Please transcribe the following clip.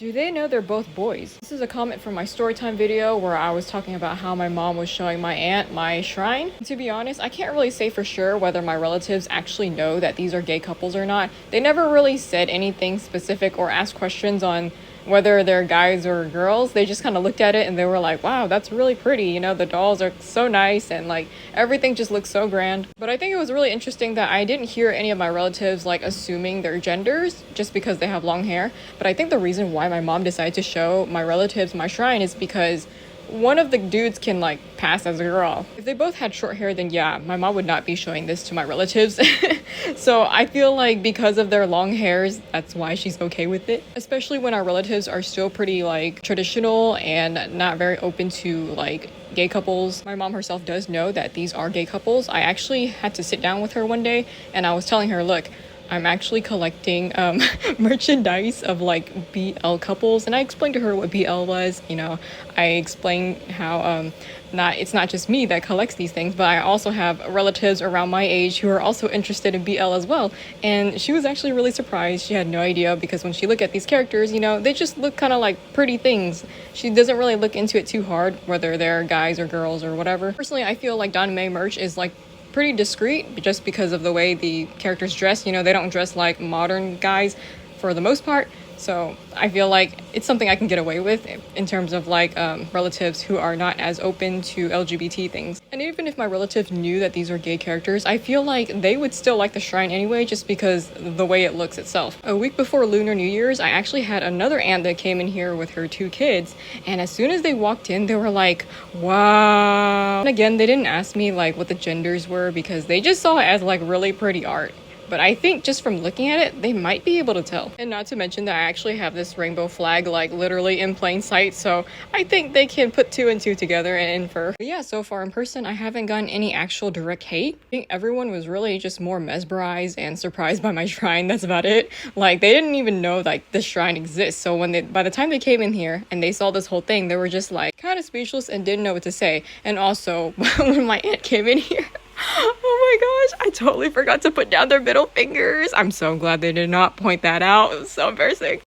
Do they know they're both boys? This is a comment from my storytime video where I was talking about how my mom was showing my aunt my shrine. To be honest, I can't really say for sure whether my relatives actually know that these are gay couples or not. They never really said anything specific or asked questions on whether they're guys or girls. They just kind of looked at it and they were like, wow, that's really pretty. You know, the dolls are so nice and like everything just looks so grand. But I think it was really interesting that I didn't hear any of my relatives like assuming their genders just because they have long hair. But I think the reason why my mom decided to show my relatives my shrine is because one of the dudes can like pass as a girl. If they both had short hair, then yeah, my mom would not be showing this to my relatives. So I feel like because of their long hairs, that's why she's okay with it. Especially when our relatives are still pretty like traditional and not very open to like gay couples. My mom herself does know that these are gay couples. I actually had to sit down with her one day and I was telling her, look, I'm actually collecting merchandise of like BL couples, and I explained to her what BL was. You know, I explained how it's not just me that collects these things, but I also have relatives around my age who are also interested in BL as well. And she was actually really surprised. She had no idea because when she looked at these characters, you know, they just look kind of like pretty things. She doesn't really look into it too hard, whether they're guys or girls or whatever. Personally, I feel like Danmae merch is like pretty discreet just because of the way the characters dress. You know, they don't dress like modern guys for the most part. So I feel like it's something I can get away with in terms of like relatives who are not as open to LGBT things. And even if my relatives knew that these were gay characters, I feel like they would still like the shrine anyway, just because the way it looks itself. A week before Lunar New Year's, I actually had another aunt that came in here with her 2 kids. And as soon as they walked in, they were like, wow. And again, they didn't ask me like what the genders were because they just saw it as like really pretty art. But I think just from looking at it, they might be able to tell. And not to mention that I actually have this rainbow flag like literally in plain sight, so I think they can put 2 and 2 together and infer. But yeah, so far in person, I haven't gotten any actual direct hate. I think everyone was really just more mesmerized and surprised by my shrine. That's about it. Like, they didn't even know like this shrine exists. So by the time they came in here and they saw this whole thing, they were just like kind of speechless and didn't know what to say. And also, when my aunt came in here, oh my gosh, I totally forgot to put down their middle fingers. I'm so glad they did not point that out. It was so embarrassing.